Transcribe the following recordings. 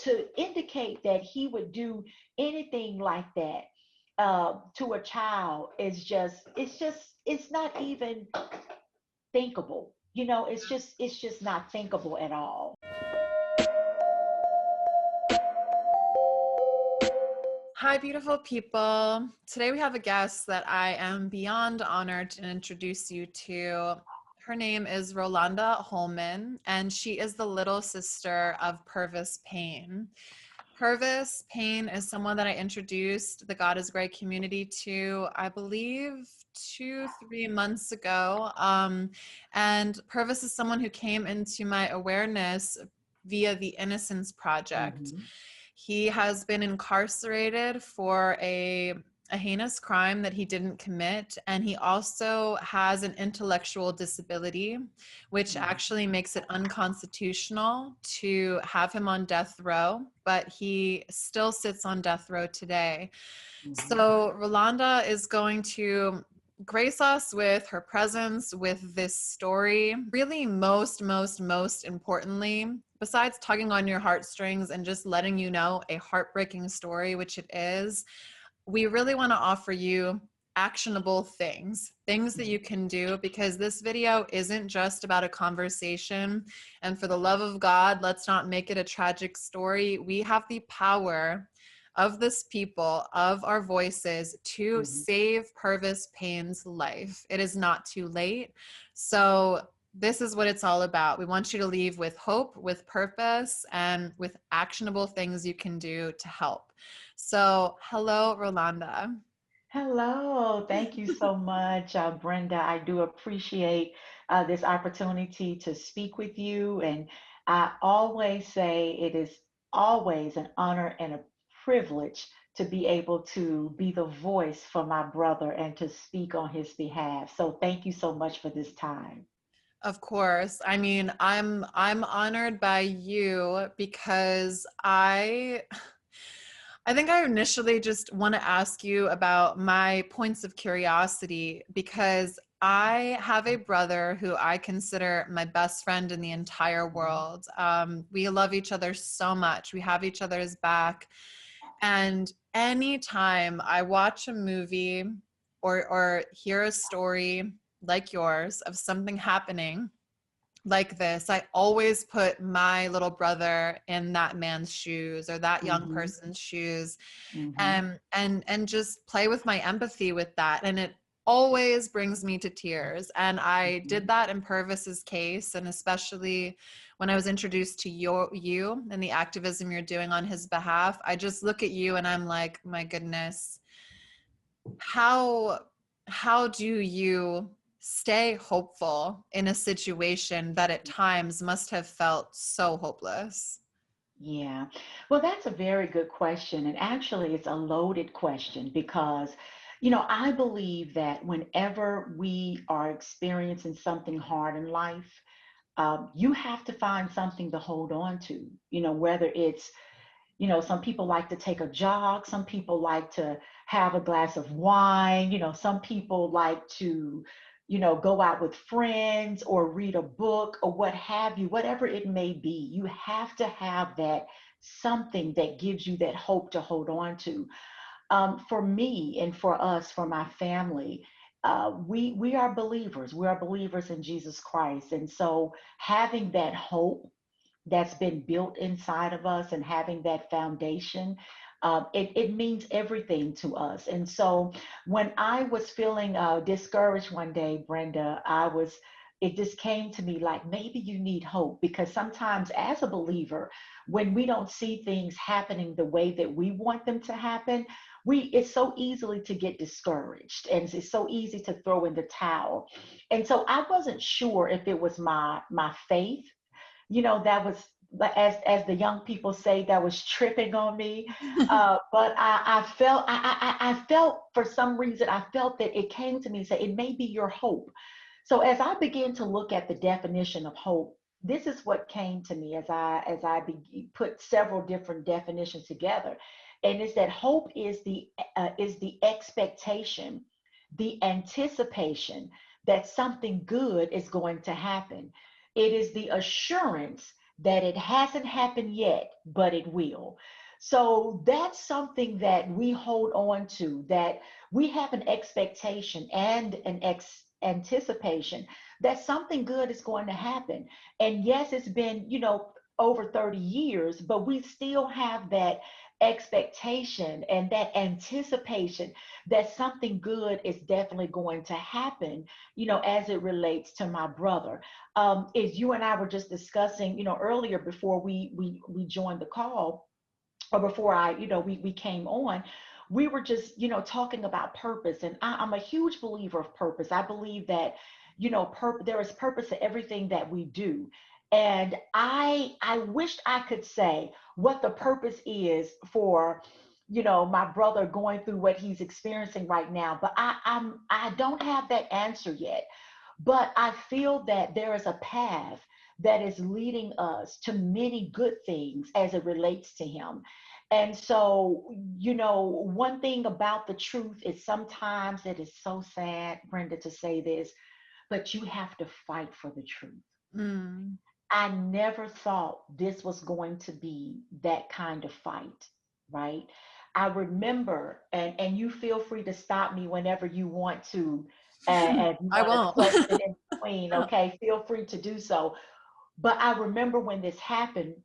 to indicate that he would do anything like that to a child is it's not even thinkable. It's just not thinkable at all. Hi, beautiful people. Today we have a guest that I am beyond honored to introduce you to. Her name is Rolanda Holman, and she is the little sister of Pervis Payne. Pervis Payne is someone that I introduced the GODISGREY community to, I believe, 2-3 months ago. And Pervis is someone who came into my awareness via the Innocence Project. Mhm. He has been incarcerated for a heinous crime that he didn't commit, and he also has an intellectual disability, which actually makes it unconstitutional to have him on death row, but he still sits on death row today. So Rolanda is going to grace us with her presence, with this story. Really, most importantly, besides tugging on your heartstrings and just letting you know a heartbreaking story, which it is, we really want to offer you actionable things that you can do, because this video isn't just about a conversation. And for the love of God, let's not make it a tragic story. We have the power of this people, of our voices, to save Pervis Payne's life. It is not too late. So this is what it's all about. We want you to leave with hope, with purpose, and with actionable things you can do to help. So, hello, Rolanda. Hello, thank you so much, Brenda. I do appreciate this opportunity to speak with you. And I always say it is always an honor and a privilege to be able to be the voice for my brother and to speak on his behalf. So thank you so much for this time. Of course. I mean, I'm honored by you because I think I initially just want to ask you about my points of curiosity, because I have a brother who I consider my best friend in the entire world. We love each other so much. We have each other's back. And anytime I watch a movie or hear a story like yours of something happening like this, I always put my little brother in that man's shoes or that young Hmm. person's shoes, Hmm. and just play with my empathy with that. And it always brings me to tears. And I did that in Purvis's case, and especially when I was introduced to you and the activism you're doing on his behalf. I just look at you and I'm like, my goodness, how do you stay hopeful in a situation that at times must have felt so hopeless? Yeah. Well, that's a very good question. And actually, it's a loaded question because, I believe that whenever we are experiencing something hard in life, you have to find something to hold on to, whether it's, some people like to take a jog, some people like to have a glass of wine, some people like to, go out with friends or read a book or what have you, whatever it may be. You have to have that something that gives you that hope to hold on to. For me and for us, for my family, we are believers. We are believers in Jesus Christ, and so having that hope that's been built inside of us and having that foundation, it means everything to us. And so when I was feeling discouraged one day, Brenda, it just came to me like maybe you need hope, because sometimes as a believer, when we don't see things happening the way that we want them to happen, it's so easily to get discouraged and it's so easy to throw in the towel. And so I wasn't sure if it was my faith, that was, as the young people say, that was tripping on me. But I felt for some reason, I felt that it came to me and said, it may be your hope. So as I began to look at the definition of hope, this is what came to me put several different definitions together. And it's that hope is the expectation, the anticipation that something good is going to happen. It is the assurance that it hasn't happened yet, but it will. So that's something that we hold on to, that we have an expectation and an anticipation that something good is going to happen. And yes, it's been, over 30 years, but we still have that expectation and that anticipation that something good is definitely going to happen, as it relates to my brother. As you and I were just discussing, earlier before we joined the call, or before we came on, we were just, talking about purpose. And I'm a huge believer of purpose. I believe that, there is purpose to everything that we do. And I wished I could say what the purpose is for, my brother going through what he's experiencing right now. But I don't have that answer yet. But I feel that there is a path that is leading us to many good things as it relates to him. And so, one thing about the truth is sometimes it is so sad, Brenda, to say this, but you have to fight for the truth. Mm. I never thought this was going to be that kind of fight, right? I remember, and you feel free to stop me whenever you want to, and you I want to won't. question in between, okay? Feel free to do so. But I remember when this happened,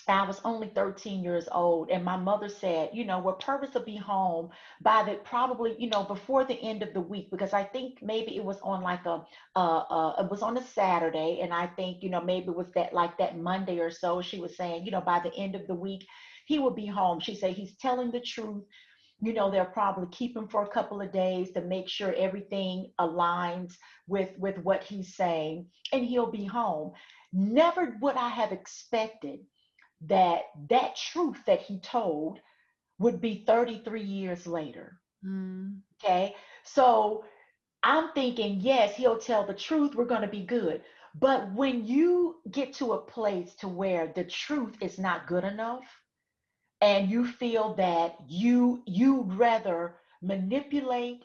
I was only 13 years old, and my mother said, well, Purvis will be home by the probably, before the end of the week, because I think maybe it was on like it was on a Saturday, and I think, maybe it was that like that Monday or so. She was saying, by the end of the week, he will be home. She said he's telling the truth. They'll probably keep him for a couple of days to make sure everything aligns with what he's saying, and he'll be home. Never would I have expected that truth that he told would be 33 years later. Mm. Okay. So I'm thinking, yes, he'll tell the truth. We're going to be good. But when you get to a place to where the truth is not good enough, and you feel that you'd rather manipulate,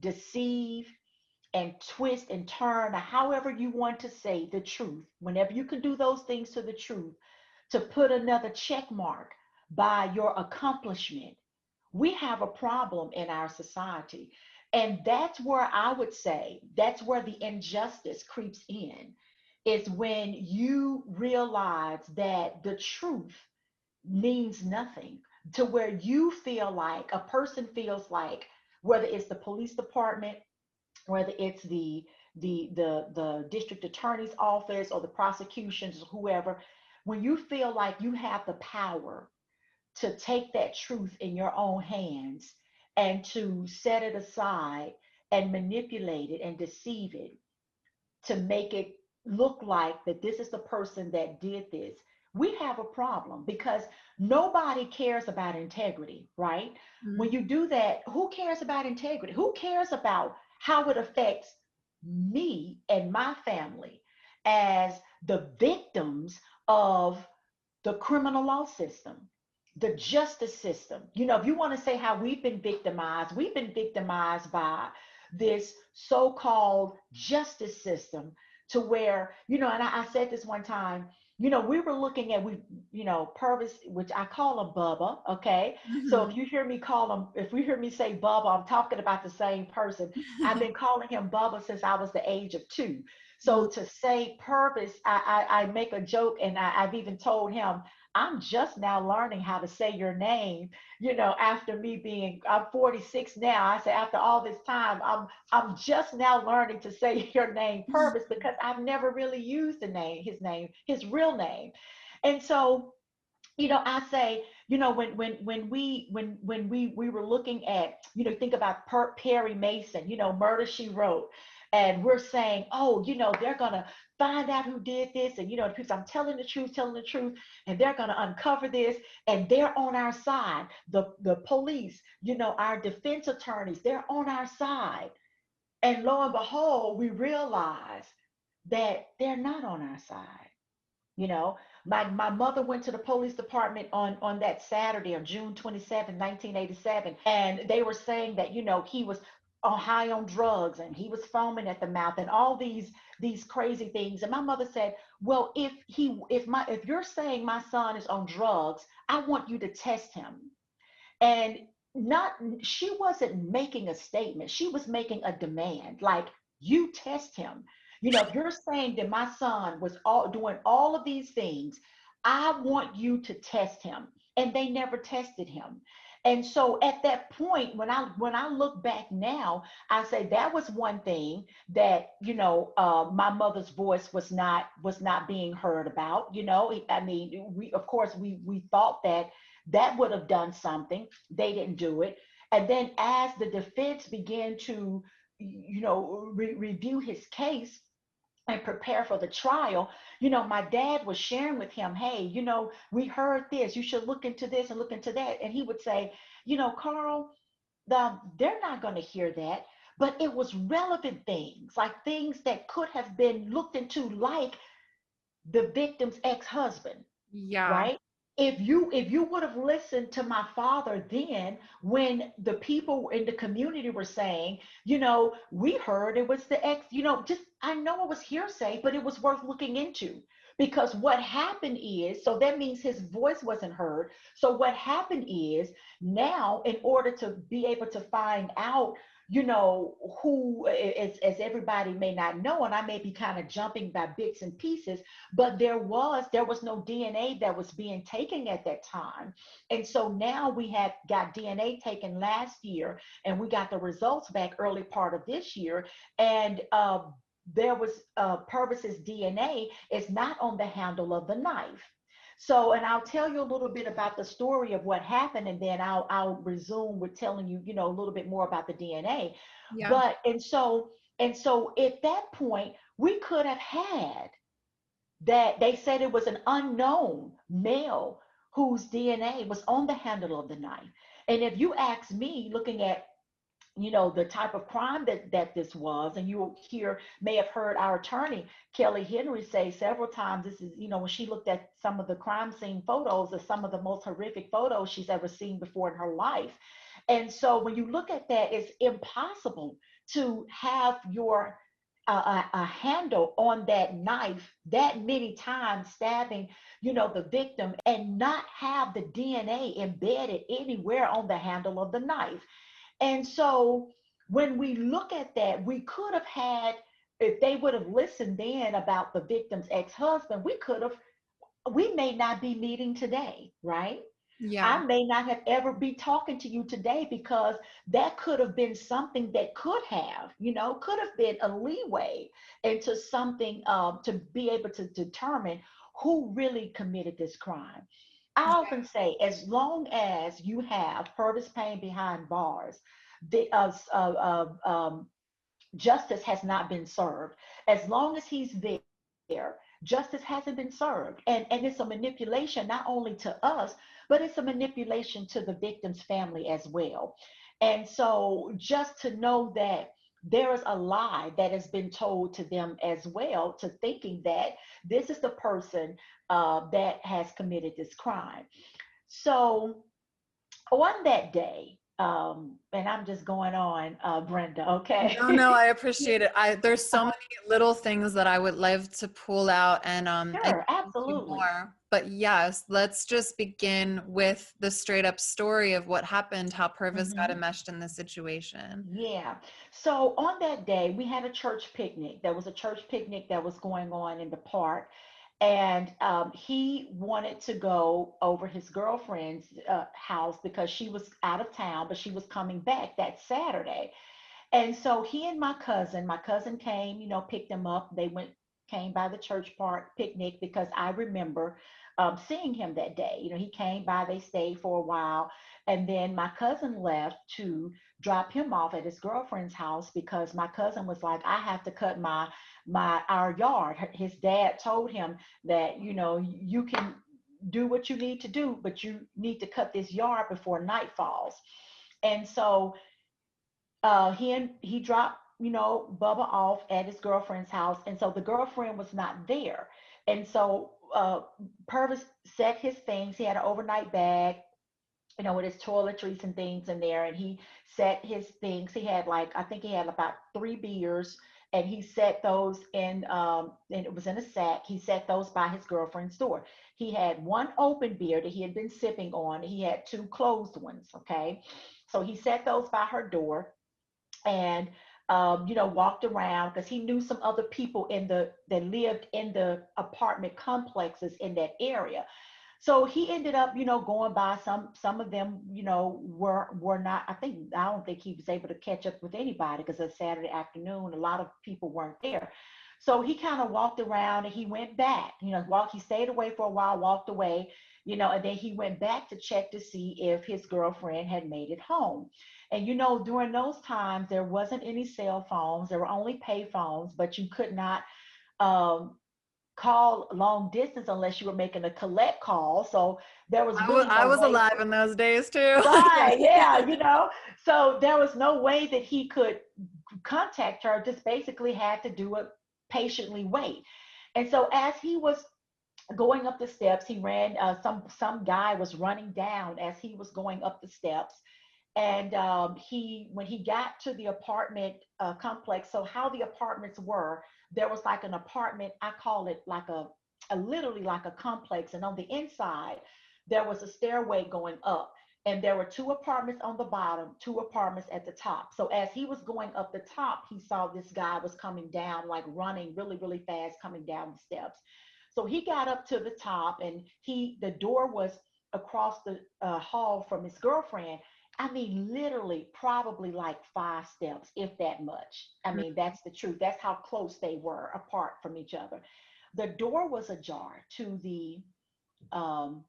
deceive, and twist and turn, however you want to say the truth, whenever you can do those things to the truth, to put another check mark by your accomplishment, we have a problem in our society. And that's where I would say that's where the injustice creeps in, is when you realize that the truth means nothing, to where you feel like a person feels like, whether it's the police department, whether it's the district attorney's office or the prosecutions, whoever, when you feel like you have the power to take that truth in your own hands and to set it aside and manipulate it and deceive it to make it look like that this is the person that did this, we have a problem, because nobody cares about integrity, right? When Mm. you do that, who cares about integrity? Who cares about how it affects me and my family as the victims of the criminal law system, the justice system? If you want to say how we've been victimized by this so-called justice system, to where, and I said this one time, we were looking at, Purvis, which I call him Bubba, okay? So Mhm. if you hear me call him, if you hear me say Bubba, I'm talking about the same person. I've been calling him Bubba since I was the age of 2. Mm. So to say Purvis, I make a joke, and I've even told him, I'm just now learning how to say your name, after me being, I'm 46 now. I say, after all this time, I'm just now learning to say your name, Purvis, because I've never really used his real name. And so, I say, when we were looking at, think about Perry Mason, Murder She Wrote, and we're saying, oh, they're gonna find out who did this, and because I'm telling the truth, and they're gonna uncover this, and they're on our side. The police, our defense attorneys, they're on our side. And lo and behold, we realize that they're not on our side. You know, my mother went to the police department on that Saturday on June 27, 1987, and they were saying that, he was high on drugs, and he was foaming at the mouth, and all these these crazy things. And my mother said, well, if you're saying my son is on drugs, I want you to test him. And not she wasn't making a statement, she was making a demand, like, you test him. If you're saying that my son was all doing all of these things, I want you to test him. And they never tested him. And so at that point, when I look back now, I say that was one thing that, my mother's voice was not being heard about. I mean, we, of course, we thought that that would have done something. They didn't do it. And then as the defense began to, review his case and prepare for the trial, my dad was sharing with him, hey, we heard this, you should look into this and look into that. And he would say, Carl, they're not going to hear that. But it was relevant things, like things that could have been looked into, like the victim's ex-husband, Yeah. right? If you would have listened to my father then, when the people in the community were saying, we heard it was the ex, just, I know it was hearsay, but it was worth looking into. Because what happened is, so that means his voice wasn't heard. So what happened is, now in order to be able to find out, who, as everybody may not know, and I may be kind of jumping by bits and pieces, but there was no DNA that was being taken at that time. And so now we had got DNA taken last year, and we got the results back early part of this year. And there was Purvis's DNA is not on the handle of the knife. So, and I'll tell you a little bit about the story of what happened, and then I'll resume with telling you, a little bit more about the DNA. Yeah. But and so at that point, we could have had that. They said it was an unknown male whose DNA was on the handle of the knife. And if you ask me, looking at, the type of crime that this was, and you here may have heard our attorney Kelly Henry say several times, this is, when she looked at some of the crime scene photos, are some of the most horrific photos she's ever seen before in her life. And so when you look at that, it's impossible to have your a handle on that knife that many times, stabbing, the victim, and not have the DNA embedded anywhere on the handle of the knife. And so when we look at that, we could have had, if they would have listened then about the victim's ex-husband, we may not be meeting today, right? Yeah. I may not have ever be talking to you today, because that could have been something that could have been a leeway into something, to be able to determine who really committed this crime. I often say, as long as you have Pervis Payne behind bars, the justice has not been served. As long as he's there, justice hasn't been served. And it's a manipulation not only to us, but it's a manipulation to the victim's family as well. And so just to know that there is a lie that has been told to them as well, to thinking that this is the person that has committed this crime. So on that day, and I'm just going on, Brenda, No, no, okay? I appreciate it. There's so many little things that I would love to pull out and Sure, get into absolutely. more. But yes, let's just begin with the straight up story of what happened, how Purvis got Hmm. enmeshed in this situation. Yeah. So on that day, we had a church picnic. There was a church picnic that was going on in the park. And he wanted to go over his girlfriend's house, because she was out of town, but she was coming back that Saturday. And so he and my cousin came, picked him up. They came by the church park picnic, because I remember seeing him that day. He came by, they stayed for a while. And then my cousin left to drop him off at his girlfriend's house, because my cousin was like, I have to cut our yard. His dad told him that, you can do what you need to do, but you need to cut this yard before night falls. And so he dropped, Bubba off at his girlfriend's house. And so the girlfriend was not there. And so Purvis set his things. He had an overnight bag, with his toiletries and things in there. And he set his things. He had, like, I think he had about 3 beers and he set those in, and it was in a sack. He set those by his girlfriend's door. He had one open beer that he had been sipping on. He had two closed ones. Okay. So he set those by her door, and walked around because he knew some other people that lived in the apartment complexes in that area. So he ended up, going by some of them, were not. I don't think he was able to catch up with anybody because it's Saturday afternoon. A lot of people weren't there. So he kind of walked around and he went back. He stayed away for a while, walked away, and then he went back to check to see if his girlfriend had made it home. And during those times, there wasn't any cell phones. There were only pay phones, but you could not um, call long distance unless you were making a collect call. So there was really I no was way. alive in those days too. Right, yeah, So there was no way that he could contact her, just basically had to do it, patiently wait. And so as he was going up the steps, he ran, some guy was running down as he was going up the steps. And when he got to the apartment complex, so how the apartments were, there was like an apartment, I call it like a literally like a complex, and on the inside there was a stairway going up, and there were two apartments on the bottom, two apartments at the top. So as he was going up the top, he saw this guy was coming down, like running really really fast, coming down the steps. So he got up to the top, and the door was across the hall from his girlfriend. I mean, literally, probably like 5 steps, if that much. I mean, that's the truth. That's how close they were apart from each other. The door was ajar to um,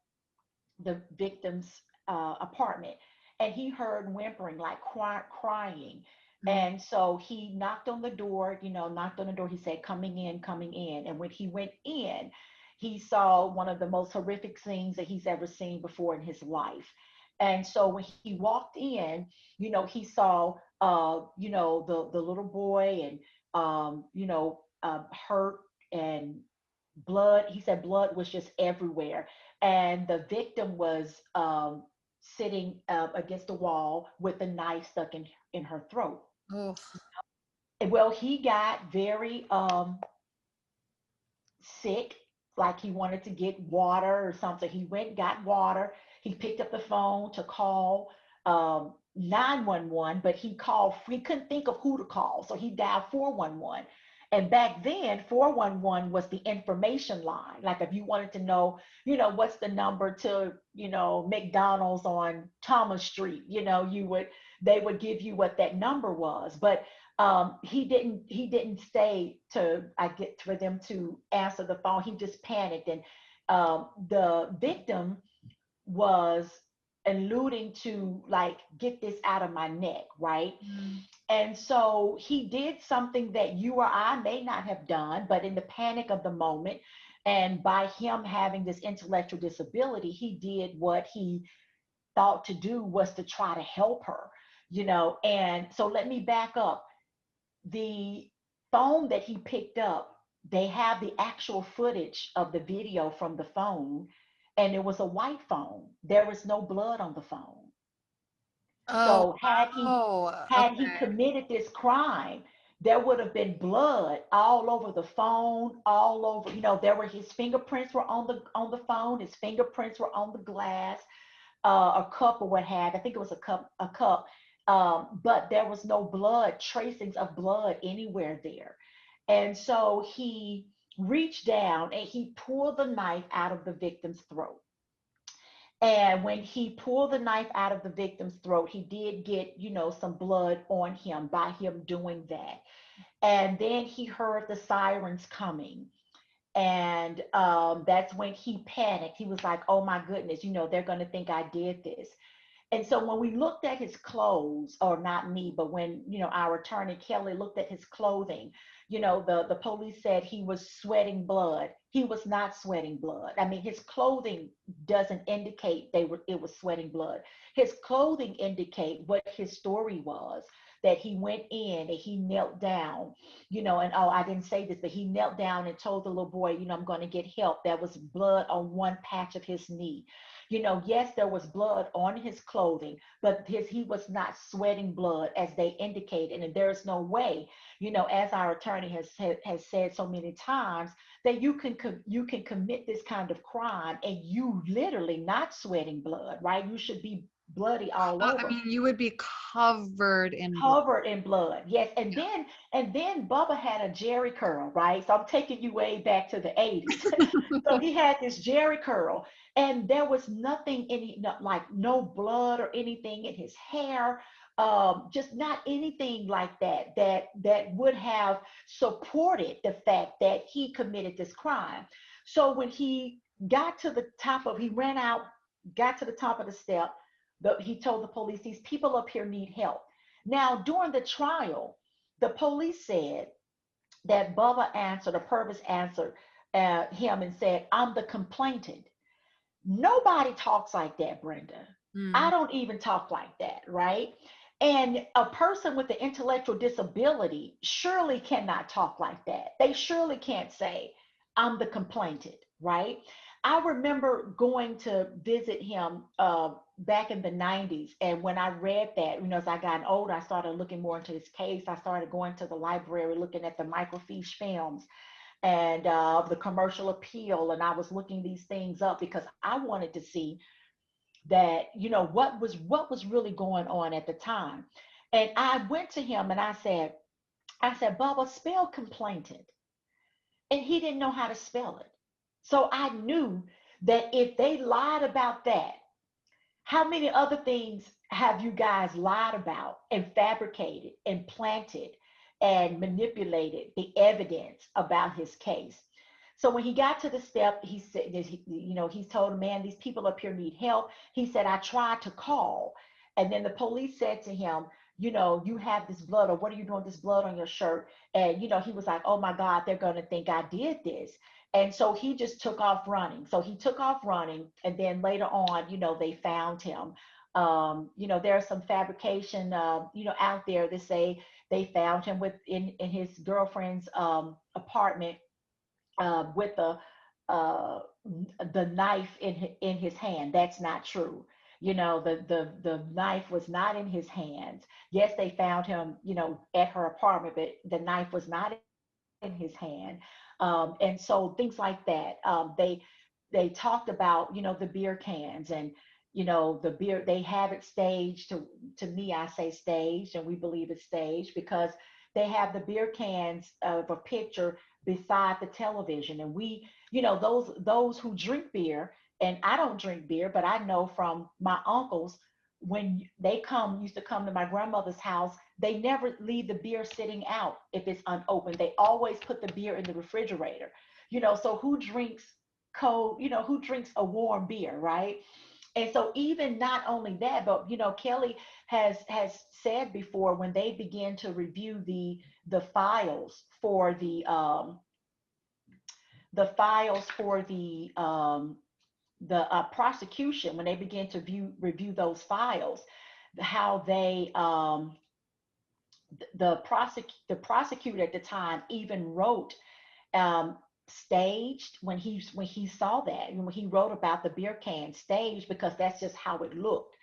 the victim's apartment, and he heard whimpering, like crying. And so he knocked on the door. Knocked on the door. He said, "Coming in, coming in." And when he went in, he saw one of the most horrific scenes that he's ever seen before in his life. And so when he walked in, he saw, the little boy, and, hurt, and blood. He said blood was just everywhere. And the victim was sitting against the wall with a knife stuck in her throat. Oh. Well, he got very sick, like he wanted to get water or something. He went, got water. He picked up the phone to call 911, but he couldn't think of who to call. So he dialed 411. And back then, 411 was the information line. Like if you wanted to know, what's the number to, McDonald's on Thomas Street, they would give you what that number was. But he didn't stay to I get for them to answer the phone. He just panicked, and the victim was alluding to, like, get this out of my neck, right? And so he did something that you or I may not have done, but in the panic of the moment, and by him having this intellectual disability, he did what he thought to do, was to try to help her. And so let me back up. The phone that he picked up, they have the actual footage of the video from the phone, and it was a white phone. There was no blood on the phone. Oh, So had he okay. committed this crime, there would have been blood all over the phone, all over. There were his fingerprints were on the phone. His fingerprints were on the glass, a cup or what have. I think it was a cup. But there was no blood, tracings of blood anywhere there. And so he reached down and he pulled the knife out of the victim's throat. And when he pulled the knife out of the victim's throat, he did get, some blood on him by him doing that. And then he heard the sirens coming. And that's when he panicked. He was like, oh my goodness, they're going to think I did this. And so when we looked at his clothes, or not me, but when, our attorney Kelly looked at his clothing, the police said he was sweating blood. He was not sweating blood. I mean, his clothing doesn't indicate it was sweating blood. His clothing indicate what his story was, that he went in and he knelt down, and oh, I didn't say this, but he knelt down and told the little boy, I'm going to get help. There was blood on one patch of his knee. Yes, there was blood on his clothing, but he was not sweating blood as they indicated. And there's no way, as our attorney has said so many times, that you can commit this kind of crime and you literally not sweating blood, right? You should be bloody all I over. mean, you would be covered in blood. Covered in blood, yes. And then Bubba had a Jerry curl, right? So I'm taking you way back to the 80s. So he had this Jerry curl, and there was nothing like no blood or anything in his hair, just not anything like that would have supported the fact that he committed this crime. So when he got to the top of, he ran out, got to the top of the step. He told the police, "These people up here need help." Now, during the trial, the police said that Bubba answered, or Pervis answered him and said, "I'm the complainant." Nobody talks like that, Brenda. I Mm. don't even talk like that, right? And a person with an intellectual disability surely cannot talk like that. They surely can't say, "I'm the complainant," right? I remember going to visit him back in the 90s. And when I read that, as I got older, I started looking more into this case. I started going to the library, looking at the microfiche films and the commercial appeal. And I was looking these things up because I wanted to see that, what was really going on at the time. And I went to him and I said, "Bubba, spell complainant." And he didn't know how to spell it. So I knew that if they lied about that, how many other things have you guys lied about and fabricated and planted and manipulated the evidence about his case? So when he got to the step, he said, he's told a man, "These people up here need help." He said, "I tried to call." And then the police said to him, "You have this blood, or what are you doing with this blood on your shirt?" And, he was like, "Oh my God, they're going to think I did this." And so he just took off running. So he took off running. And then later on, they found him. There's some fabrication, out there that say they found him in his girlfriend's apartment with the knife in his hand. That's not true. The knife was not in his hands. Yes, they found him, at her apartment, but the knife was not in his hand. And so things like that. They talked about, the beer cans, and the beer, they have it staged. To me, I say staged, and we believe it's staged because they have the beer cans of a picture beside the television. And we, those who drink beer, and I don't drink beer, but I know from my uncles, when they used to come to my grandmother's house, they never leave the beer sitting out if it's unopened. They always put the beer in the refrigerator. So who drinks cold, who drinks a warm beer, right? And so even not only that, but Kelly has said before, when they began to review the files for the prosecution, when they began to review those files, how they the prosecutor at the time even wrote staged when he saw that, and when he wrote about the beer can staged, because that's just how it looked.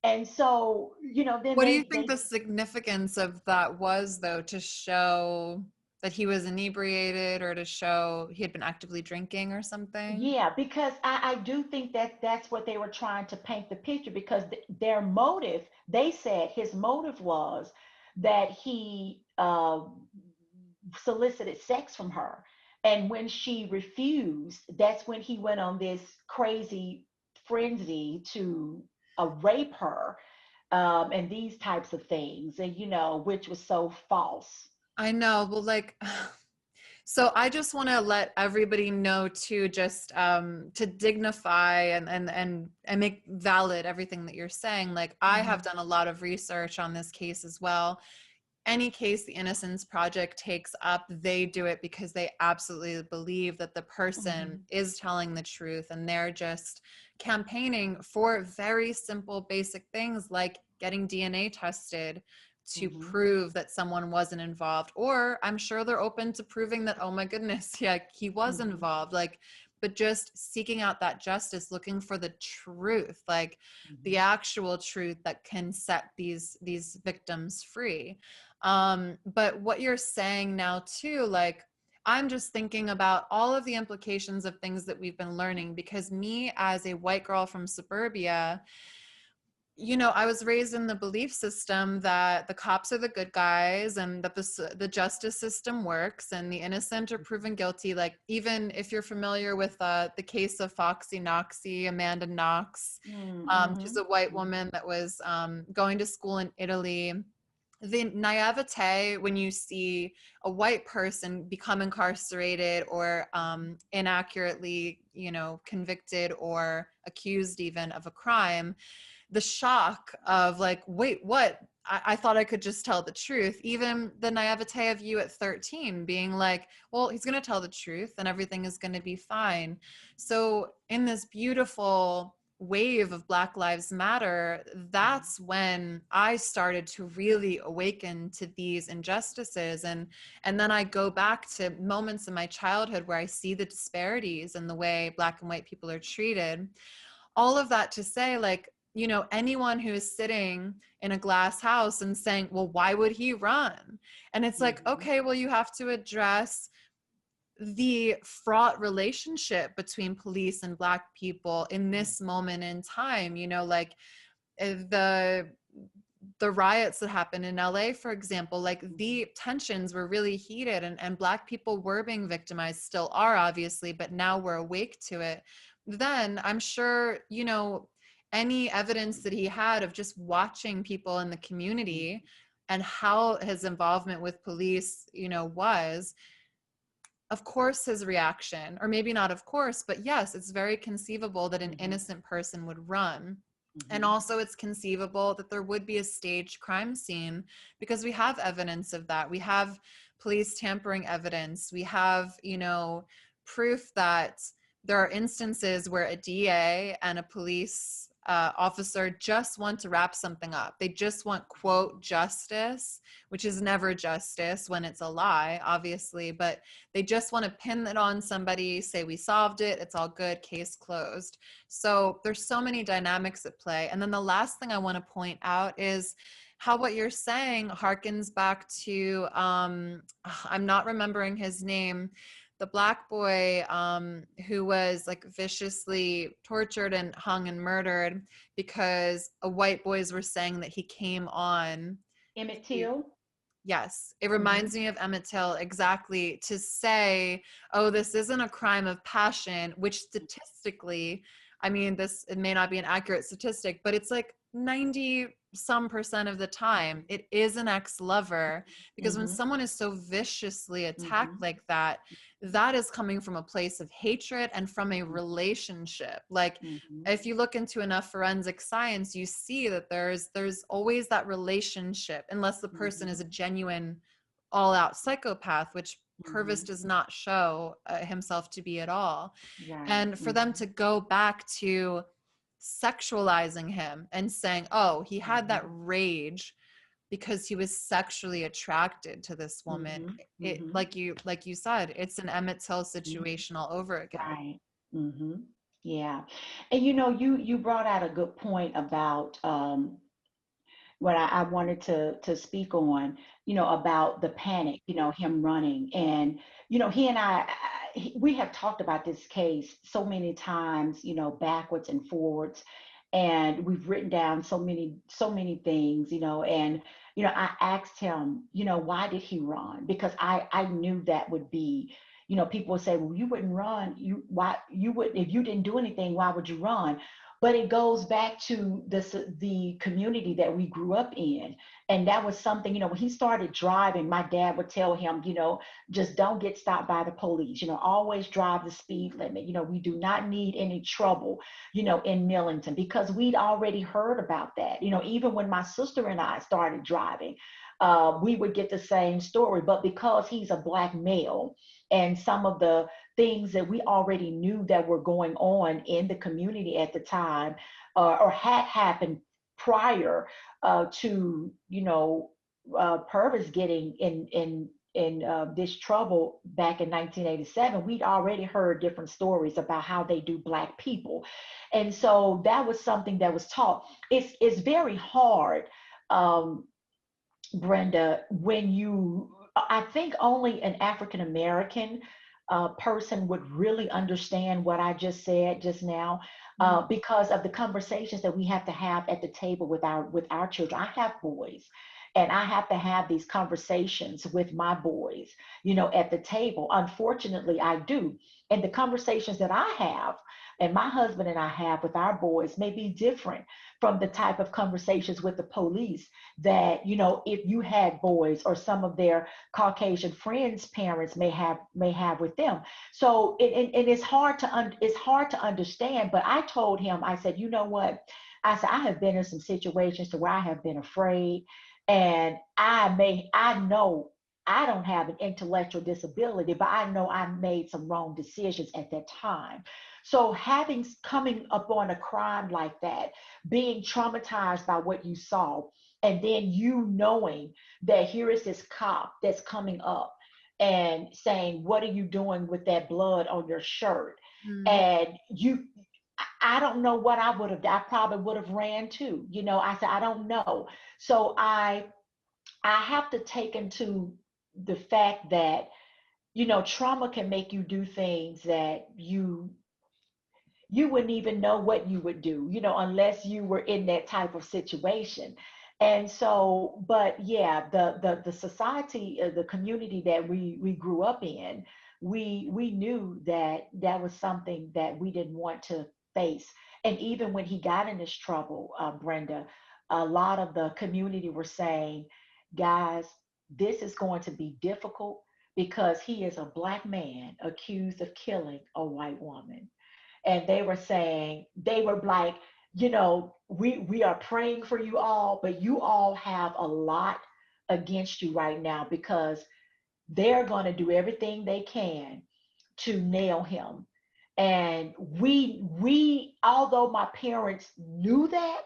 And so then What do you they think the significance of that was, though, to show that he was inebriated or to show he had been actively drinking or something? yeah, because I do think that that's what they were trying to paint the picture, because their motive, they said his motive was that he solicited sex from her. And when she refused, that's when he went on this crazy frenzy to rape her, and these types of things, and which was so false. I know. Well, like, so I just want to let everybody know too, just to dignify and make valid everything that you're saying. Like, I have Mhm. done a lot of research on this case as well. Any case the Innocence Project takes up, they do it because they absolutely believe that the person Mhm. is telling the truth, and they're just campaigning for very simple, basic things like getting DNA tested to Mhm. prove that someone wasn't involved. Or I'm sure they're open to proving that, oh my goodness, yeah, he was Mhm. involved. Like, but just seeking out that justice, looking for the truth, like the Mhm. actual truth that can set these victims free. But what you're saying now too, like, I'm just thinking about all of the implications of things that we've been learning, because me as a white girl from suburbia, I was raised in the belief system that the cops are the good guys and that the justice system works and the innocent are proven guilty. Like, even if you're familiar with the case of Foxy Knoxy, Amanda Knox, she's Mm-hmm. a white woman that was going to school in Italy. The naivete when you see a white person become incarcerated or inaccurately, convicted or accused even of a crime, the shock of like, wait, what? I thought I could just tell the truth. Even the naivete of you at 13 being like, well, he's going to tell the truth and everything is going to be fine. So in this beautiful wave of Black Lives Matter, that's when I started to really awaken to these injustices. And then I go back to moments in my childhood where I see the disparities in the way Black and white people are treated. All of that to say, like, anyone who is sitting in a glass house and saying, well, why would he run? And it's like, Mm-hmm. okay, well, you have to address the fraught relationship between police and Black people in this moment in time. Like the riots that happened in LA, for example, like the tensions were really heated, and Black people were being victimized, still are, obviously, but now we're awake to it. Then I'm sure, any evidence that he had of just watching people in the community and how his involvement with police, was, of course, his reaction, or maybe not of course, but yes, it's very conceivable that an Mm-hmm. innocent person would run. And Mm-hmm. also it's conceivable that there would be a staged crime scene, because we have evidence of that. We have police tampering evidence. We have, proof that there are instances where a DA and a police officer just want to wrap something up. They just want, quote, justice, which is never justice when it's a lie, obviously, but they just want to pin it on somebody, say we solved it, it's all good, case closed. So there's so many dynamics at play. And then the last thing I want to point out is how what you're saying harkens back to, I'm not remembering his name, the Black boy who was like viciously tortured and hung and murdered because white boys were saying that he came on. Emmett Till. Yes, it Mm-hmm. reminds me of Emmett Till, exactly, to say, oh, this isn't a crime of passion, which statistically, I mean, it may not be an accurate statistic, but it's like 90 some percent of the time, it is an ex-lover, because when Mm-hmm. someone is so viciously Mm-hmm. attacked like that, that is coming from a place of hatred and from a relationship. Like, Mm-hmm. if you look into enough forensic science, you see that there's always that relationship, unless the person is a genuine all-out psychopath, which Mm-hmm. Pervis does not show himself to be at all. Right. And for them Mm-hmm. to go back to sexualizing him and saying, oh, he had that Mm-hmm. rage because he was sexually attracted to this woman, Mm-hmm. it, Mm-hmm. like you said, it's an Emmett Till Mm-hmm. situation all over again. Right. Mm-hmm. Yeah. And you brought out a good point about what I wanted to speak on, about the panic, him running. And, he and we have talked about this case so many times, backwards and forwards. And we've written down so many things, and, I asked him, why did he run? Because I knew that would be, people would say, well, you wouldn't run. Why you would, if you didn't do anything, why would you run? But it goes back to the community that we grew up in. And that was something, when he started driving, my dad would tell him, just don't get stopped by the police, always drive the speed limit. We do not need any trouble, in Millington, because we'd already heard about that. Even when my sister and I started driving, we would get the same story. But because he's a Black male, and some of the things that we already knew that were going on in the community at the time, or had happened prior to Purvis getting this trouble back in 1987, we'd already heard different stories about how they do Black people, and so that was something that was taught. It's very hard, um, Brenda, when you, I think only an African American person would really understand what I just said just now, Mhm. because of the conversations that we have to have at the table with our children. I have boys, and I have to have these conversations with my boys, at the table. Unfortunately, I do. And the conversations that I have, and my husband and I have with our boys, may be different from the type of conversations with the police that, if you had boys or some of their Caucasian friends parents may have with them. So it's hard to it's hard to understand. But I told him, I said, you know what, I said, I have been in some situations to where I have been afraid, and I know I don't have an intellectual disability, but I know I made some wrong decisions at that time. So coming upon a crime like that, being traumatized by what you saw, and then you knowing that here is this cop that's coming up and saying, what are you doing with that blood on your shirt? Mm. And I don't know what I would have done. I probably would have ran too. I said, I don't know. So I have to take into the fact that, trauma can make you do things that you wouldn't even know what you would do, unless you were in that type of situation. And so, but yeah, the society, the community that we grew up in, we knew that that was something that we didn't want to face. And even when he got in this trouble, Brenda, a lot of the community were saying, guys, this is going to be difficult because he is a Black man accused of killing a white woman. And they were saying, they were like, we are praying for you all, but you all have a lot against you right now, because they're going to do everything they can to nail him. And although my parents knew that,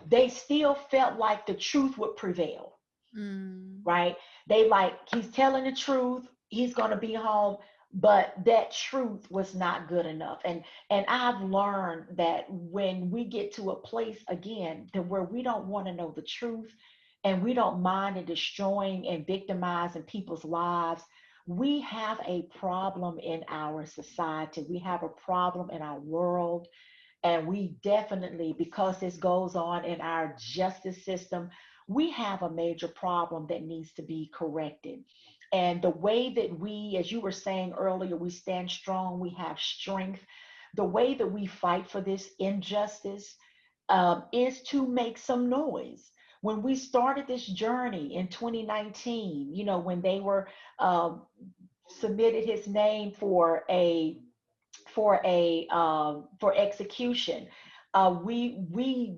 they still felt like the truth would prevail, Mm. right? They like, he's telling the truth, he's going to be home, but that truth was not good enough. And I've learned that when we get to a place again to where we don't want to know the truth, and we don't mind in destroying and victimizing people's lives, we have a problem in our society. We have a problem in our world. And we definitely, because this goes on in our justice system, we have a major problem that needs to be corrected. And the way that we, as you were saying earlier, we stand strong, we have strength. The way that we fight for this injustice, is to make some noise. When we started this journey in 2019, when they were submitted his name for execution. We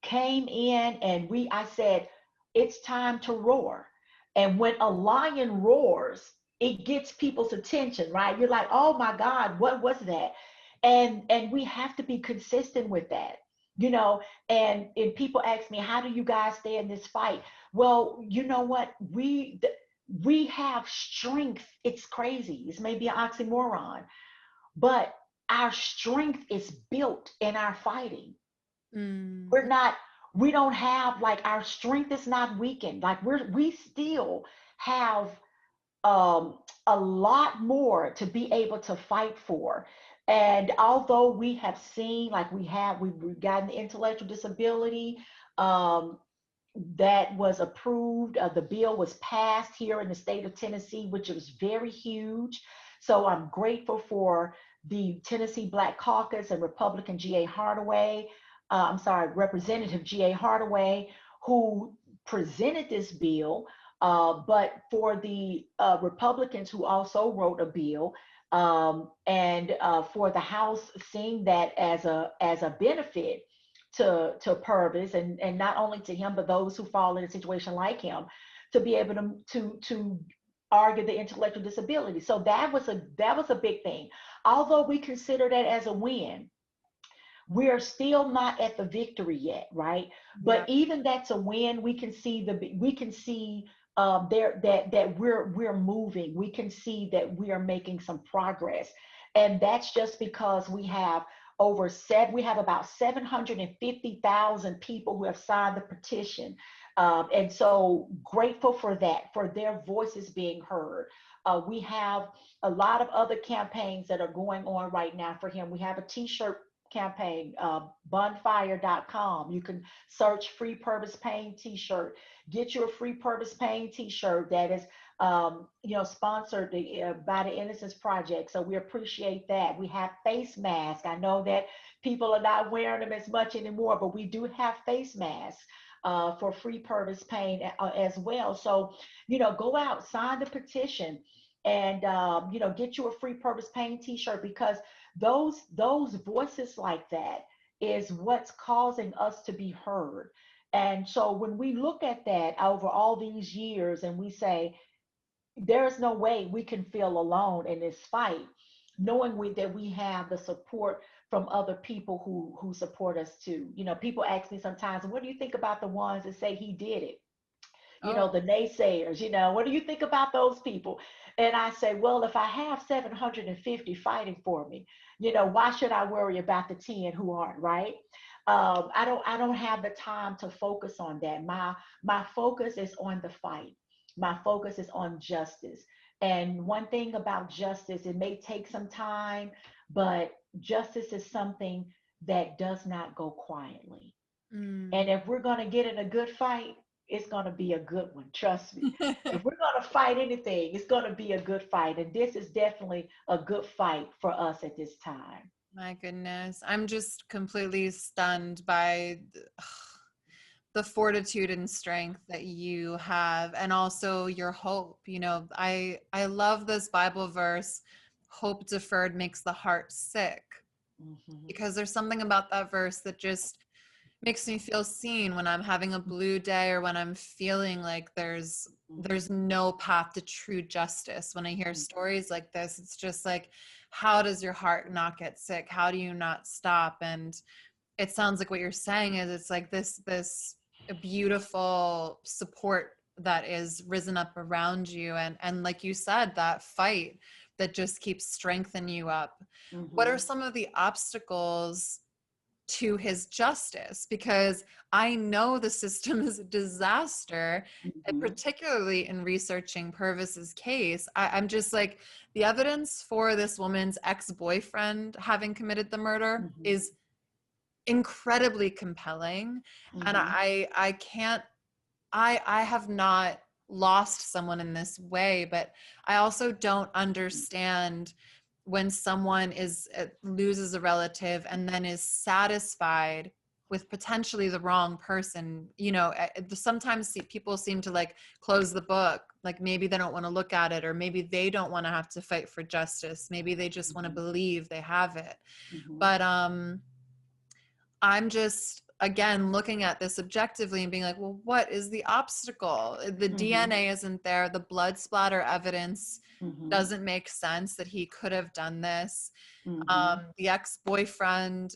came in, and I said, it's time to roar. And when a lion roars, it gets people's attention, right? You're like, oh my God, what was that? And we have to be consistent with that, you know. And people ask me, how do you guys stay in this fight? Well, you know what? We have strength. It's crazy. It's maybe an oxymoron, but our strength is built in our fighting. Mm. We're not, we don't have, like, our strength is not weakened. Like, we still have a lot more to be able to fight for. And although we have seen, like, we've gotten the intellectual disability, um, that was approved. The bill was passed here in the state of Tennessee, which was very huge. So I'm grateful for the Tennessee Black Caucus and Republican G.A. Hardaway, I'm sorry, Representative G.A. Hardaway, who presented this bill. But for the Republicans who also wrote a bill, and for the House seeing that as a benefit to Purvis, and not only to him, but those who fall in a situation like him, to be able to argue the intellectual disability. So that was a big thing. Although we consider that as a win, we're still not at the victory yet, right? But Yeah. even that's a win. We can see that we're moving. We can see that we are making some progress, and that's just because we have about 750,000 people who have signed the petition, and so grateful for that, for their voices being heard. We have a lot of other campaigns that are going on right now for him. We have a T-shirt campaign, bonfire.com. You can search free Pervis Payne T-shirt. Get you a free Pervis Payne T-shirt that is, sponsored by the Innocence Project. So we appreciate that. We have face masks. I know that people are not wearing them as much anymore, but we do have face masks for free Pervis Payne as well. So, go out, sign the petition, and get you a free Pervis Payne T-shirt, because those voices like that is what's causing us to be heard. And so when we look at that over all these years and we say, there's no way we can feel alone in this fight, knowing that we have the support from other people who support us too. People ask me sometimes, what do you think about the ones that say he did it? Oh, The naysayers, what do you think about those people? And I say, well, if I have 750 fighting for me, why should I worry about the 10 who aren't, right? I don't have the time to focus on that. My focus is on the fight. My focus is on justice. And one thing about justice, it may take some time, but justice is something that does not go quietly. And mm. if we're going to get in a good fight, it's going to be a good one. Trust me. If we're going to fight anything, it's going to be a good fight. And this is definitely a good fight for us at this time. My goodness. I'm just completely stunned by the fortitude and strength that you have, and also your hope. I love this Bible verse, hope deferred makes the heart sick, Mhm. because there's something about that verse that just makes me feel seen when I'm having a blue day, or when I'm feeling like there's no path to true justice. When I hear stories like this, it's just like, how does your heart not get sick? How do you not stop? And it sounds like what you're saying is, it's like this beautiful support that is risen up around you, and like you said, that fight that just keeps strengthening you up. What are Mhm. some of the obstacles to his justice? Because I know the system is a disaster, and Mhm. particularly in researching Purvis's case, I'm just like, the evidence for this woman's ex-boyfriend having committed the murder Mhm. is incredibly compelling. And Mhm. I can't, I have not lost someone in this way, but I also don't understand when someone loses a relative and then is satisfied with potentially the wrong person. Sometimes people seem to like close the book, like maybe they don't want to look at it, or maybe they don't want to have to fight for justice, maybe they just want to Mhm. believe they have it. Mhm. But I'm just, again, looking at this objectively and being like, well, what is the obstacle? The Mhm. DNA isn't there. The blood splatter evidence Mhm. doesn't make sense that he could have done this. Mhm. The ex-boyfriend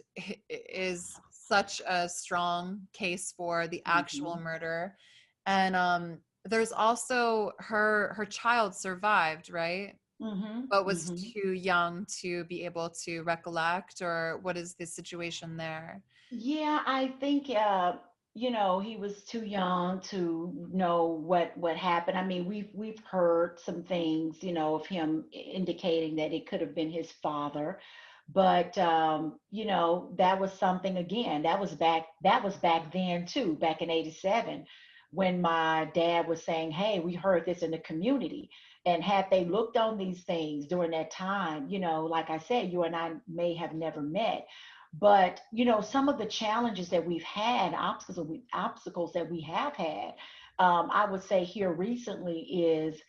is such a strong case for the actual Mhm. murder. And there's also her child survived, right? Mhm. But was Mhm. too young to be able to recollect, or what is the situation there? Yeah, I think he was too young to know what happened. I mean, we've heard some things, of him indicating that it could have been his father, but that was something, again, that was back then too, back in 87, when my dad was saying, "Hey, we heard this in the community." And had they looked on these things during that time, like I said, you and I may have never met, but some of the challenges that we've had, obstacles that we have had, I would say here recently is,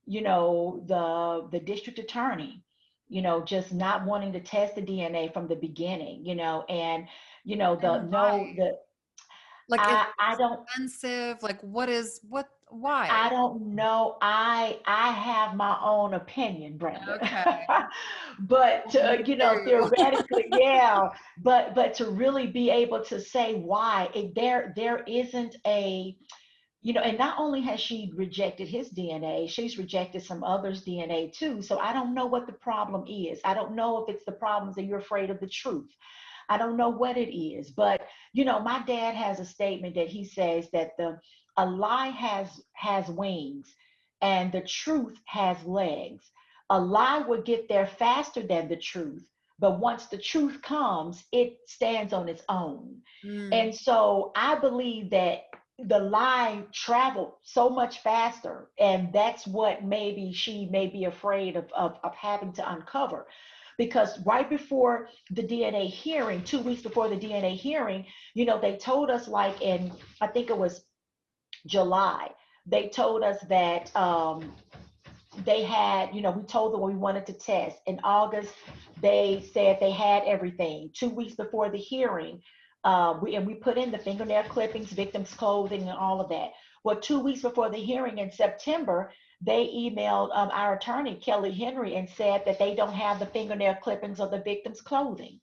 the district attorney, just not wanting to test the DNA from the beginning, and the And no why? the Like, is it I don't expensive? Like, I why? don't know. I have my own opinion, Brenda. Okay. But Well, me too. theoretically, yeah. But to really be able to say why, there isn't and not only has she rejected his DNA, she's rejected some others' DNA too. So I don't know what the problem is. I don't know if it's the problems that you're afraid of the truth. I don't know what it is. But, my dad has a statement that he says that a lie has wings and the truth has legs. A lie will get there faster than the truth, but once the truth comes, it stands on its own. Mm. And so I believe that the lie traveled so much faster, and that's what maybe she may be afraid of having to uncover. Because right before the DNA hearing, 2 weeks before the DNA hearing, they told us, like in, I think it was July, they told us that they had, we told them what we wanted to test. In August, they said they had everything. 2 weeks before the hearing, we put in the fingernail clippings, victims' clothing, and all of that. Well, 2 weeks before the hearing in September, they emailed our attorney, Kelly Henry, and said that they don't have the fingernail clippings or the victim's clothing.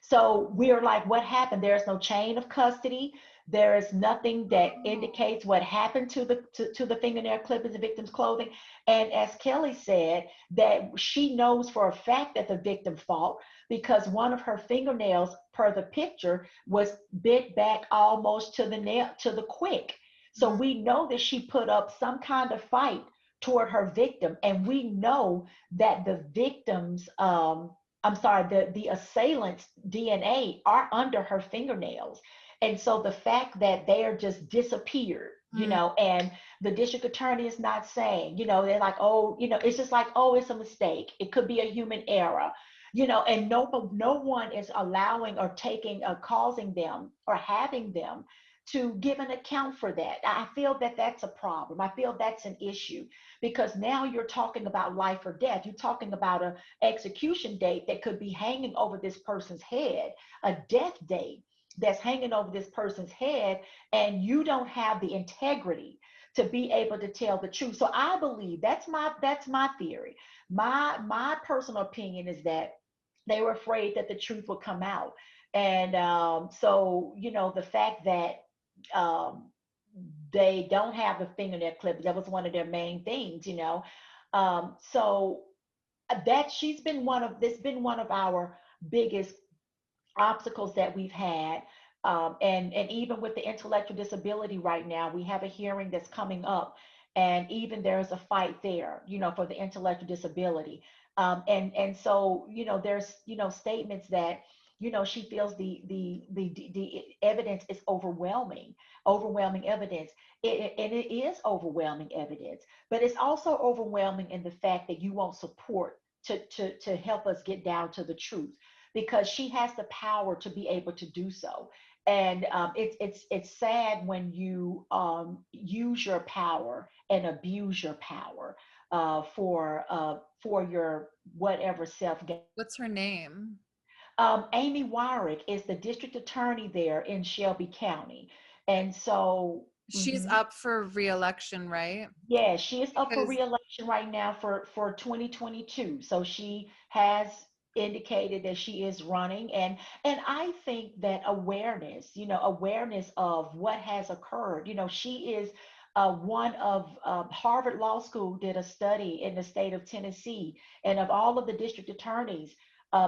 So we're like, what happened? There's no chain of custody. There is nothing that indicates what happened to the fingernail clippings and victim's clothing. And as Kelly said, that she knows for a fact that the victim fought because one of her fingernails, per the picture, was bit back almost to the nail, to the quick. So we know that she put up some kind of fight toward her victim, and we know that the victims, I'm sorry, the assailant's DNA are under her fingernails. And so the fact that they are just disappeared, and the district attorney is not saying, they're like, oh, it's just like, oh, it's a mistake. It could be a human error, and no one is allowing or taking or causing them or having them to give an account for that. I feel that that's a problem. I feel that's an issue, because now you're talking about life or death. You're talking about an execution date that could be hanging over this person's head, a death date that's hanging over this person's head, and you don't have the integrity to be able to tell the truth. So I believe that's my theory. My personal opinion is that they were afraid that the truth would come out. And so, the fact that um, they don't have the fingernail clippers, that was one of their main things, so that she's been one of our biggest obstacles that we've had. And even with the intellectual disability right now, we have a hearing that's coming up, and even there's a fight there, for the intellectual disability. And so, there's, statements that, she feels the evidence is overwhelming evidence. And it is overwhelming evidence, but it's also overwhelming in the fact that you won't support to help us get down to the truth, because she has the power to be able to do so. And it's sad when you use your power and abuse your power for your whatever self gain. What's her name? Amy Warwick is the district attorney there in Shelby County, and so. She's Mhm. up for re-election, right? Yeah, she is up for Because re-election right now for 2022. So she has indicated that she is running, and I think that awareness of what has occurred. She is one of Harvard Law School did a study in the state of Tennessee, and of all of the district attorneys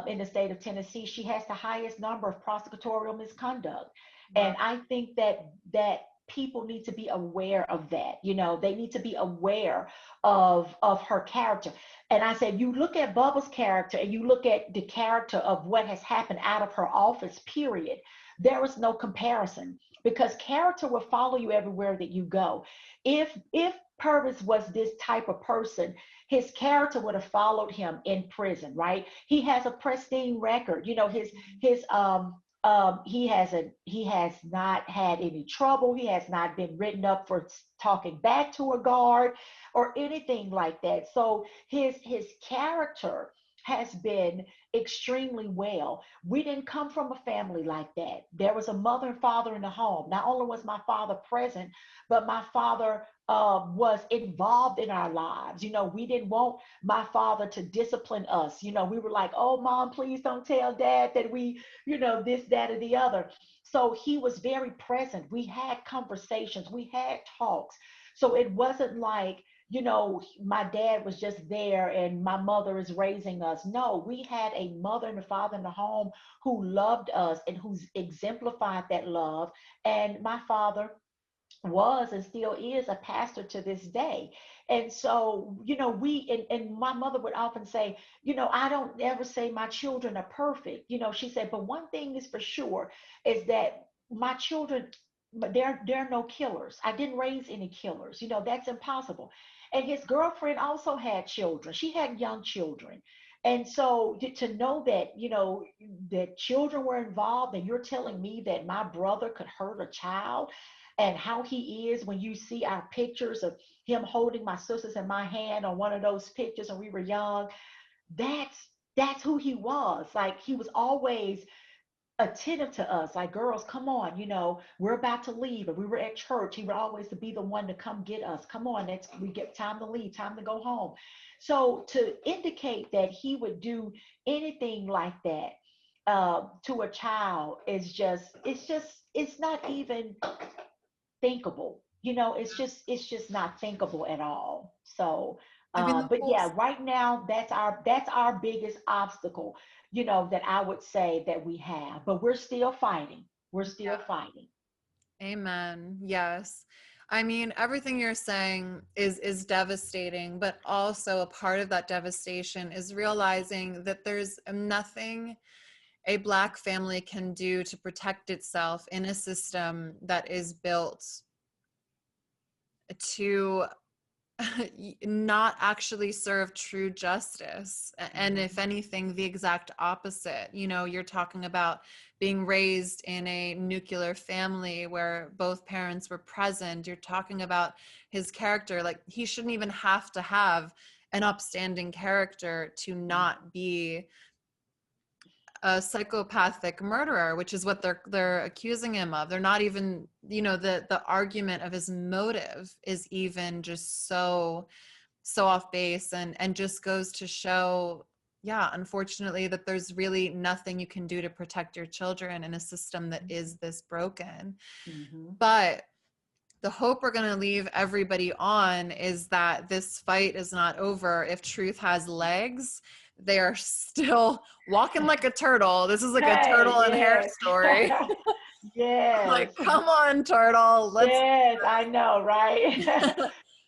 in the state of Tennessee, she has the highest number of prosecutorial misconduct. wow. And I think that people need to be aware of that. They need to be aware of her character. And I said, you look at Bubba's character and you look at the character of what has happened out of her office, period. There is no comparison, because character will follow you everywhere that you go. If Purvis was this type of person, his character would have followed him in prison, right? He has a pristine record. He has not had any trouble. He has not been written up for talking back to a guard or anything like that. So his character has been extremely well. We didn't come from a family like that. There was a mother and father in the home. Not only was my father present, but my father was involved in our lives. We didn't want my father to discipline us. We were like, oh, mom, please don't tell dad that we, this, that, or the other. So he was very present. We had conversations, we had talks. So it wasn't like, my dad was just there and my mother is raising us. No, we had a mother and a father in the home who loved us and who exemplified that love. And my father was and still is a pastor to this day. And so, and my mother would often say, I don't ever say my children are perfect. She said, but one thing is for sure is that my children, but they're no killers. I didn't raise any killers. That's impossible. And his girlfriend also had children. She had young children. And so to know that, that children were involved, and you're telling me that my brother could hurt a child, and how he is when you see our pictures of him holding my sisters in my hand on one of those pictures when we were young, that's who he was. Like, he was always attentive to us, like, girls, come on, we're about to leave. And we were at church, he would always be the one to come get us. Come on, we get time to leave, time to go home. So to indicate that he would do anything like that to a child is it's not even thinkable. It's just not thinkable at all. So I mean, the but whole yeah, right now that's our biggest obstacle, that I would say that we have. But we're still fighting. We're still fighting. Amen. Yes. I mean, everything you're saying is devastating, but also a part of that devastation is realizing that there's nothing a Black family can do to protect itself in a system that is built to not actually serve true justice. And if Mhm. anything, the exact opposite. You're talking about being raised in a nuclear family where both parents were present. You're talking about his character. Like, he shouldn't even have to have an upstanding character to not be a psychopathic murderer, which is what they're accusing him of. They're not even, the argument of his motive is even just so off base, and just goes to show, yeah, unfortunately, that there's really nothing you can do to protect your children in a system that is this broken. Mhm. But the hope we're going to leave everybody on is that this fight is not over. If truth has legs, they are still walking like a turtle. This is like a Hey, turtle and hare yes. story. Yes. Like, come on, turtle, let's Yes, I know, right?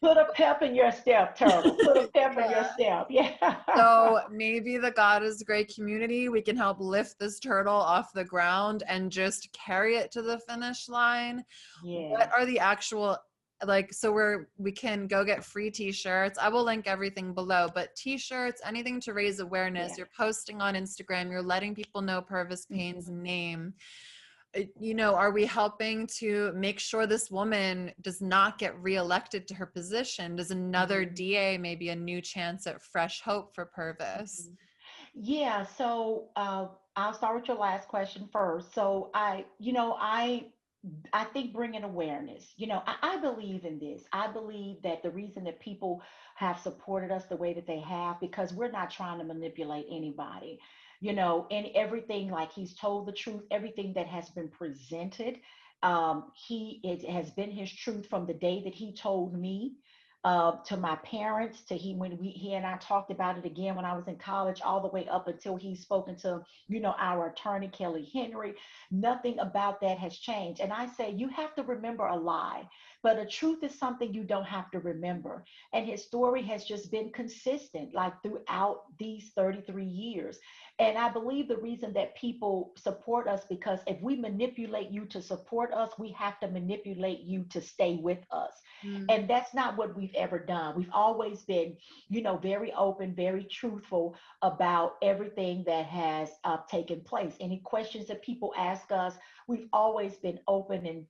Put a pep in your step, turtle. Put a pep in your yeah. step. Yeah. So maybe the God is Great community, we can help lift this turtle off the ground and just carry it to the finish line. What Yes. are the actual, like, so we can go get free t-shirts. I will link everything below, but t-shirts, anything to raise awareness. Yeah. You're posting on Instagram, you're letting people know Pervis Payne's Mhm. name. Are we helping to make sure this woman does not get reelected to her position? Does another Mhm. DA maybe a new chance at fresh hope for Pervis? Mhm. Yeah, so I'll start with your last question first. So I think bringing awareness. I believe in this. I believe that the reason that people have supported us the way that they have, because we're not trying to manipulate anybody. And everything, like, he's told the truth, everything that has been presented. It has been his truth from the day that he told me. To my parents, to he and I talked about it again when I was in college, all the way up until he's spoken to, our attorney, Kelly Henry. Nothing about that has changed. And I say, you have to remember a lie, but a truth is something you don't have to remember. And his story has just been consistent, like, throughout these 33 years. And I believe the reason that people support us, because if we manipulate you to support us, we have to manipulate you to stay with us. Mm. And that's not what we've ever done. We've always been, very open, very truthful about everything that has taken place. Any questions that people ask us, we've always been open and,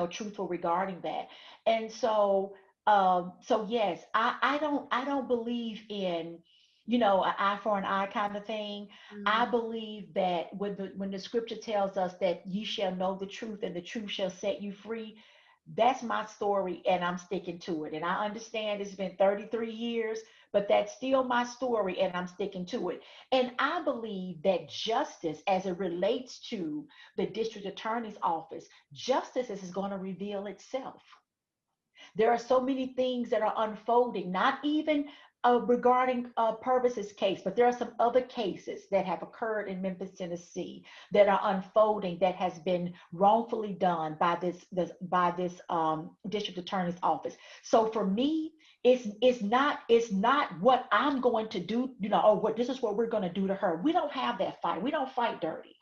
truthful regarding that. And so, so yes, I don't believe in an eye for an eye kind of thing. I Mm. believe that when the scripture tells us that ye shall know the truth and the truth shall set you free, that's my story and I'm sticking to it. And I understand it's been 33 years, but that's still my story and I'm sticking to it. And I believe that justice, as it relates to the district attorney's office, justice is going to reveal itself. There are so many things that are unfolding, not even regarding Purvis's case, but there are some other cases that have occurred in Memphis, Tennessee, that are unfolding that has been wrongfully done by this district attorney's office. So for me, it's not what I'm going to do. Oh, what this is what we're going to do to her. We don't have that fight. We don't fight dirty.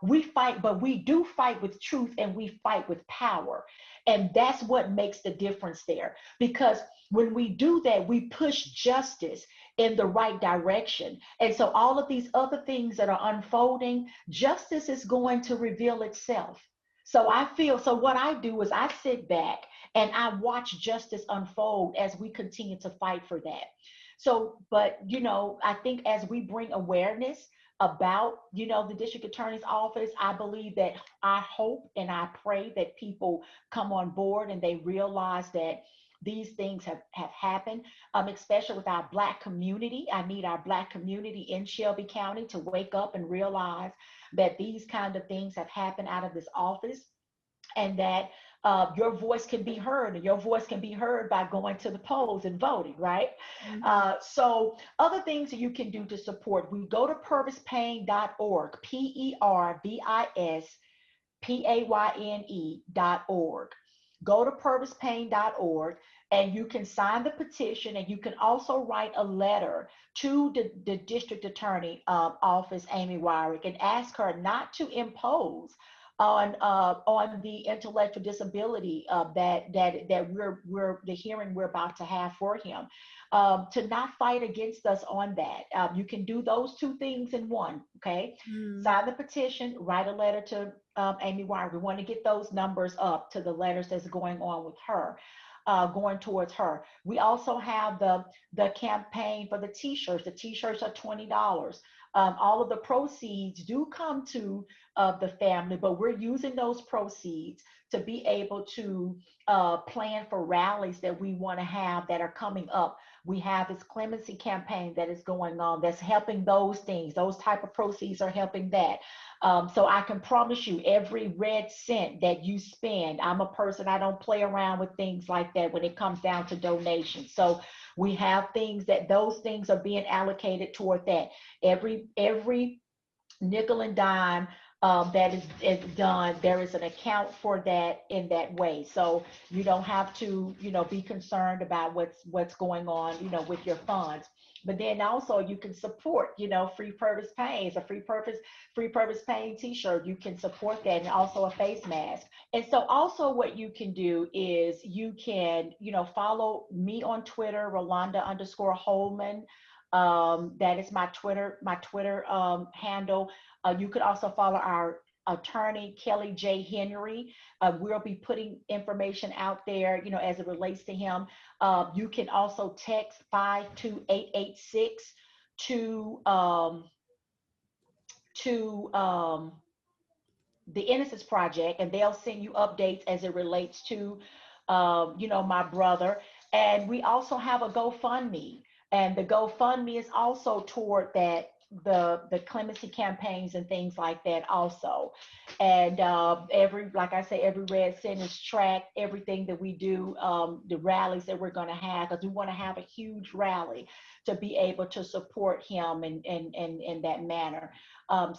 We fight, but we do fight with truth and we fight with power. And that's what makes the difference there. Because when we do that, we push justice in the right direction. And so all of these other things that are unfolding, justice is going to reveal itself. So what I do is I sit back and I watch justice unfold as we continue to fight for that. But I think as we bring awareness about the district attorney's office, I believe that, I hope and I pray that people come on board and they realize that these things have happened, especially with our Black community. I need our Black community in Shelby County to wake up and realize that these kind of things have happened out of this office, and that your voice can be heard, and your voice can be heard by going to the polls and voting, right? Mhm. So other things that you can do to support, we go to pervispayne.org, PervisPayne.org. Go to pervispayne.org and you can sign the petition, and you can also write a letter to the district attorney office, Amy Wyrick, and ask her not to impose on the intellectual disability that we're the hearing we're about to have for him, to not fight against us on that. You can do those two things in one. Okay, Mm. sign the petition, write a letter to Amy Wyrick. We want to get those numbers up to the letters that's going on with her. Going towards her. We also have the campaign for the t-shirts. The t-shirts are $20. All of the proceeds do come to the family, but we're using those proceeds to be able to plan for rallies that we want to have that are coming up. We have this clemency campaign that is going on that's helping those things. Those type of proceeds are helping that. So I can promise you, every red cent that you spend, I'm a person, I don't play around with things like that when it comes down to donations. So we have those things are being allocated toward that. Every nickel and dime that is done, there is an account for that in that way. So you don't have to, be concerned about what's going on, with your funds. But then also you can support, Free Purvis Pain. It's a Free Purvis Pain t-shirt. You can support that, and also a face mask. And so also what you can do is you can, follow me on Twitter, Rolanda_Holman. That is my Twitter handle. You could also follow our attorney, Kelly J. Henry. We'll be putting information out there, as it relates to him. You can also text 52886 to to the Innocence Project, and they'll send you updates as it relates to, my brother. And we also have a GoFundMe, and the GoFundMe is also toward that, the clemency campaigns and things like that also. And like I say, every red cent is tracked. Everything that we do, the rallies that we're going to have, because we want to have a huge rally to be able to support him in that manner.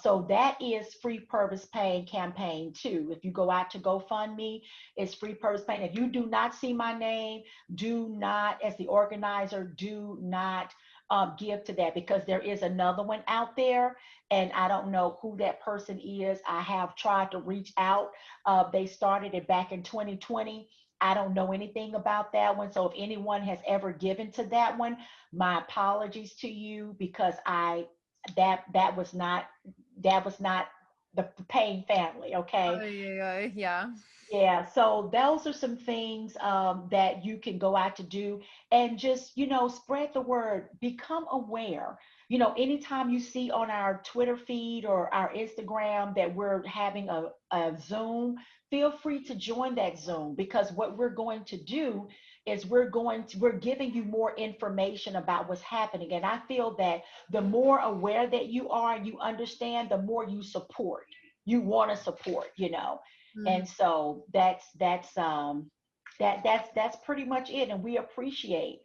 So that is Free Pervis Payne campaign too. If you go out to GoFundMe, it's Free Pervis Payne. If you do not see my name, do not, as the organizer, do not give to that, because there is another one out there, and I don't know who that person is. I have tried to reach out. They started it back in 2020. I don't know anything about that one. So if anyone has ever given to that one, my apologies to you, because that was not the Payne family. Oh, Okay. yeah, yeah, yeah. Yeah, so those are some things that you can go out to do, and just, spread the word, become aware. Anytime you see on our Twitter feed or our Instagram that we're having a Zoom, feel free to join that Zoom, because what we're going to do is we're giving you more information about what's happening. And I feel that the more aware that you are, you understand, the more you want to support. Mm. And so that's pretty much it. And we appreciate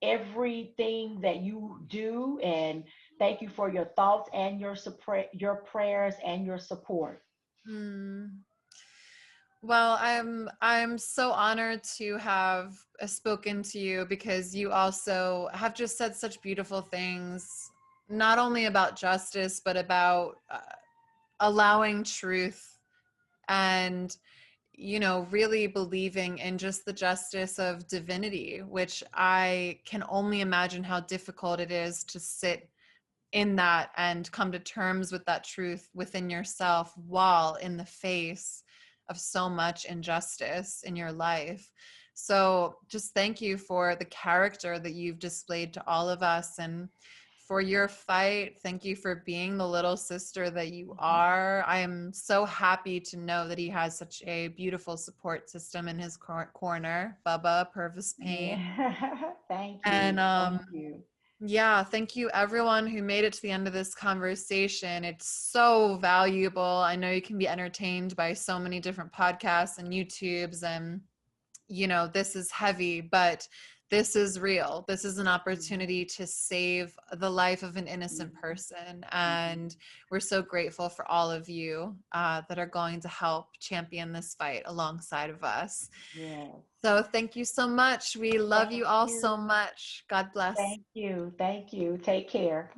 everything that you do, and thank you for your thoughts and your prayers and your support. Mm. Well, I'm so honored to have spoken to you, because you also have just said such beautiful things, not only about justice, but about allowing truth, and really believing in just the justice of divinity, which I can only imagine how difficult it is to sit in that and come to terms with that truth within yourself while in the face of so much injustice in your life. So just thank you for the character that you've displayed to all of us, and for your fight. Thank you for being the little sister that you are. I am so happy to know that he has such a beautiful support system in his corner, Bubba, Pervis Payne. Yeah. Thank And you. Thank you. yeah, thank you everyone who made it to the end of this conversation. It's so valuable. I know you can be entertained by so many different podcasts and YouTubes, and this is heavy, but this is real. This is an Mhm. opportunity to save the life of an innocent Mhm. person. Mhm. And we're so grateful for all of you that are going to help champion this fight alongside of us. Yes. So thank you so much. We love Thank you all so you. much. God bless. Thank you. Thank you. Take care.